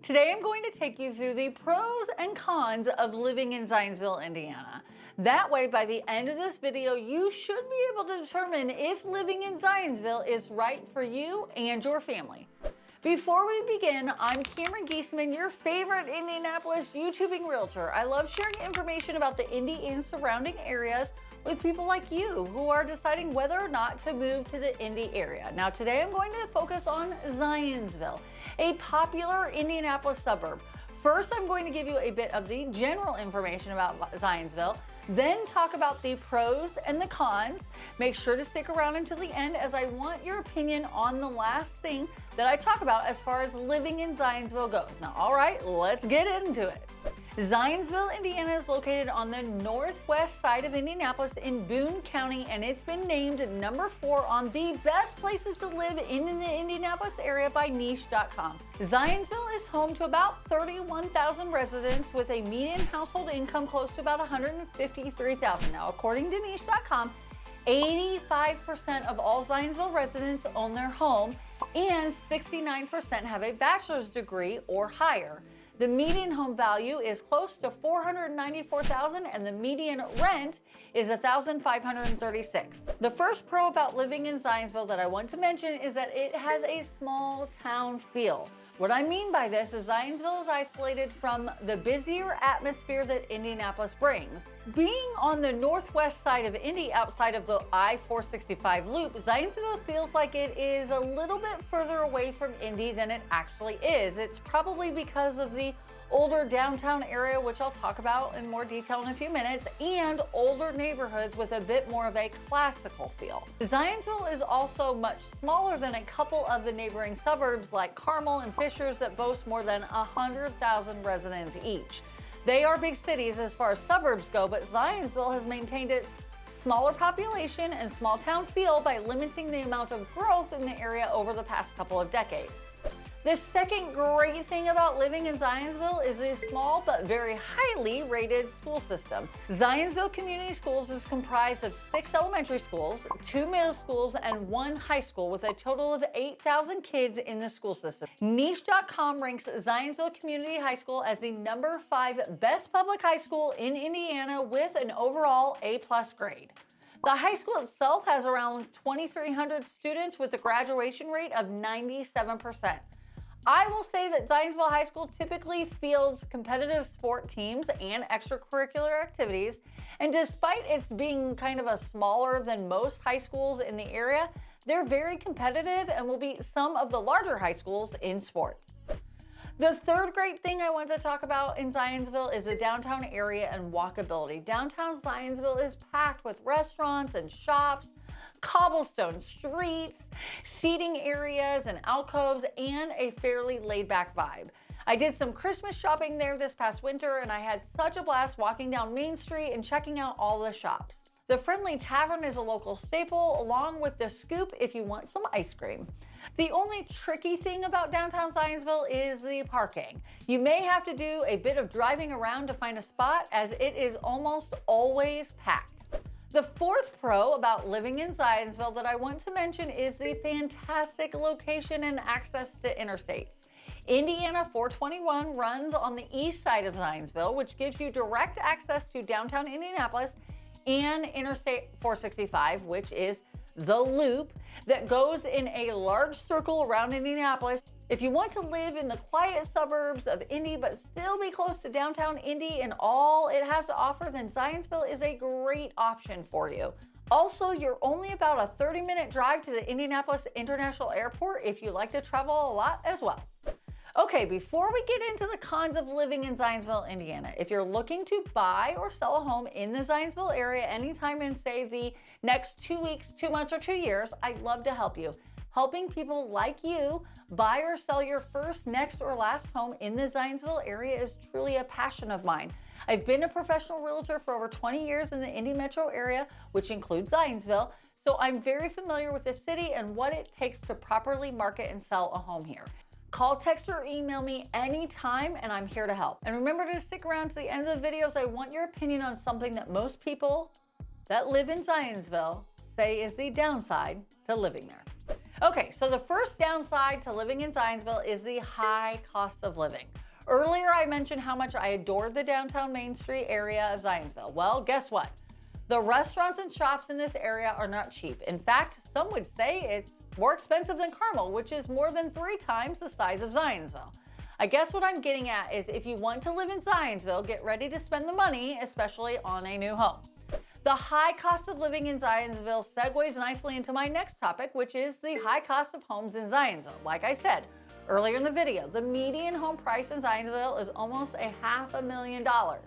Today I'm going to take you through the pros and cons of living in Zionsville, Indiana. That way, by the end of this video, you should be able to determine if living in Zionsville is right for you and your family. Before we begin, I'm Cameron Geesaman, your favorite Indianapolis YouTubing realtor. I love sharing information about the Indy and surrounding areas with people like you who are deciding whether or not to move to the Indy area. Now today I'm going to focus on Zionsville, a popular Indianapolis suburb. First, I'm going to give you a bit of the general information about Zionsville, then talk about the pros and the cons. Make sure to stick around until the end as I want your opinion on the last thing that I talk about as far as living in Zionsville goes. Now, all right, let's get into it. Zionsville, Indiana is located on the northwest side of Indianapolis in Boone County, and it's been named number 4 on the best places to live in the Indianapolis area by niche.com. Zionsville is home to about 31,000 residents with a median household income close to about $153,000. Now, according to niche.com, 85% of all Zionsville residents own their home and 69% have a bachelor's degree or higher. The median home value is close to $494,000 and the median rent is $1,536. The first pro about living in Zionsville that I want to mention is that it has a small town feel. What I mean by this is Zionsville is isolated from the busier atmosphere that Indianapolis brings. Being on the northwest side of Indy outside of the I-465 loop, Zionsville feels like it is a little bit further away from Indy than it actually is. It's probably because of the older downtown area, which I'll talk about in more detail in a few minutes, and older neighborhoods with a bit more of a classical feel. Zionsville is also much smaller than a couple of the neighboring suburbs like Carmel and Fishers that boast more than 100,000 residents each. They are big cities as far as suburbs go, but Zionsville has maintained its smaller population and small town feel by limiting the amount of growth in the area over the past couple of decades. The second great thing about living in Zionsville is a small but very highly rated school system. Zionsville Community Schools is comprised of 6 elementary schools, 2 middle schools, and 1 high school with a total of 8,000 kids in the school system. Niche.com ranks Zionsville Community High School as the number 5 best public high school in Indiana with an overall A+ grade. The high school itself has around 2,300 students with a graduation rate of 97%. I will say that Zionsville High School typically fields competitive sport teams and extracurricular activities, and despite its being kind of a smaller than most high schools in the area, they're very competitive and will beat some of the larger high schools in sports. The third great thing I want to talk about in Zionsville is the downtown area and walkability. Downtown Zionsville is packed with restaurants and shops, cobblestone streets, seating areas and alcoves, and a fairly laid-back vibe. I did some Christmas shopping there this past winter, and I had such a blast walking down Main Street and checking out all the shops. The Friendly Tavern is a local staple, along with the Scoop if you want some ice cream. The only tricky thing about downtown Zionsville is the parking. You may have to do a bit of driving around to find a spot, as it is almost always packed. The fourth pro about living in Zionsville that I want to mention is the fantastic location and access to Interstates. Indiana 421 runs on the east side of Zionsville, which gives you direct access to downtown Indianapolis, and Interstate 465, which is the loop that goes in a large circle around Indianapolis. If you want to live in the quiet suburbs of Indy but still be close to downtown Indy and all it has to offer, then Zionsville is a great option for you. Also, you're only about a 30-minute drive to the Indianapolis International Airport if you like to travel a lot as well. Okay, before we get into the cons of living in Zionsville, Indiana, if you're looking to buy or sell a home in the Zionsville area anytime in, say, the next 2 weeks, 2 months, or 2 years, I'd love to help you. Helping people like you buy or sell your first, next, or last home in the Zionsville area is truly a passion of mine. I've been a professional realtor for over 20 years in the Indy metro area, which includes Zionsville, so I'm very familiar with the city and what it takes to properly market and sell a home here. Call, text, or email me anytime and I'm here to help. And remember to stick around to the end of the videos. I want your opinion on something that most people that live in Zionsville say is the downside to living there. Okay, so the first downside to living in Zionsville is the high cost of living. Earlier, I mentioned how much I adored the downtown Main Street area of Zionsville. Well, guess what? The restaurants and shops in this area are not cheap. In fact, some would say it's more expensive than Carmel, which is more than 3 times the size of Zionsville. I guess what I'm getting at is if you want to live in Zionsville, get ready to spend the money, especially on a new home. The high cost of living in Zionsville segues nicely into my next topic, which is the high cost of homes in Zionsville. Like I said earlier in the video, the median home price in Zionsville is almost $500,000.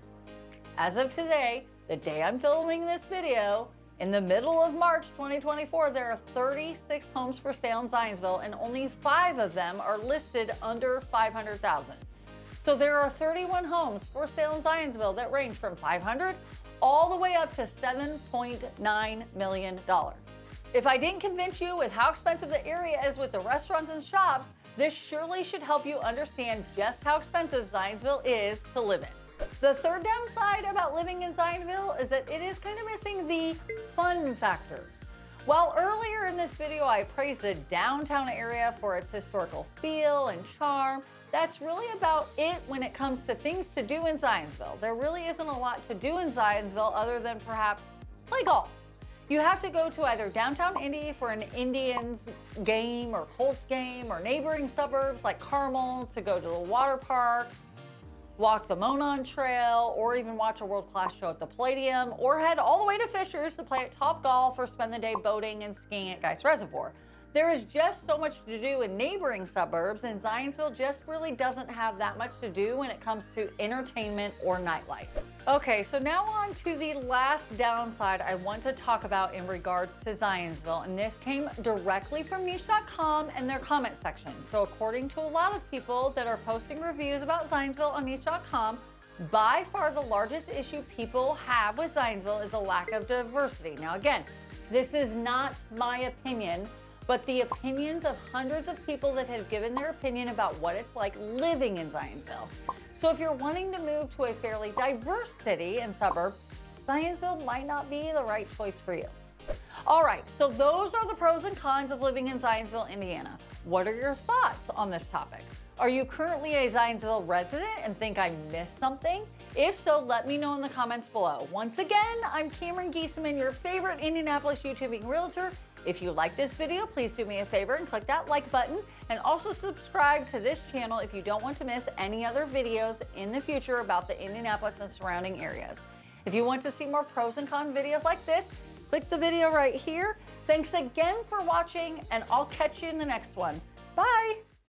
As of today, the day I'm filming this video, in the middle of March 2024, there are 36 homes for sale in Zionsville, and only 5 of them are listed under $500,000. So there are 31 homes for sale in Zionsville that range from $500,000 all the way up to $7.9 million. If I didn't convince you with how expensive the area is with the restaurants and shops, this surely should help you understand just how expensive Zionsville is to live in. The third downside about living in Zionsville is that it is kind of missing the fun factor. While earlier in this video I praised the downtown area for its historical feel and charm, that's really about it when it comes to things to do in Zionsville. There really isn't a lot to do in Zionsville other than perhaps play golf. You have to go to either downtown Indy for an Indians game or Colts game, or neighboring suburbs like Carmel to go to the water park, walk the Monon Trail, or even watch a world-class show at the Palladium, or head all the way to Fishers to play at Top Golf or spend the day boating and skiing at Geis Reservoir. There is just so much to do in neighboring suburbs, and Zionsville just really doesn't have that much to do when it comes to entertainment or nightlife. Okay, so now on to the last downside I want to talk about in regards to Zionsville, and this came directly from niche.com and their comment section. So according to a lot of people that are posting reviews about Zionsville on niche.com, by far the largest issue people have with Zionsville is a lack of diversity. Now again, this is not my opinion, but the opinions of hundreds of people that have given their opinion about what it's like living in Zionsville. So if you're wanting to move to a fairly diverse city and suburb, Zionsville might not be the right choice for you. All right, so those are the pros and cons of living in Zionsville, Indiana. What are your thoughts on this topic? Are you currently a Zionsville resident and think I missed something? If so, let me know in the comments below. Once again, I'm Cameron Geesaman, your favorite Indianapolis YouTubing realtor. If you like this video, please do me a favor and click that like button, and also subscribe to this channel if you don't want to miss any other videos in the future about the Indianapolis and surrounding areas. If you want to see more pros and cons videos like this, click the video right here. Thanks again for watching, and I'll catch you in the next one. Bye.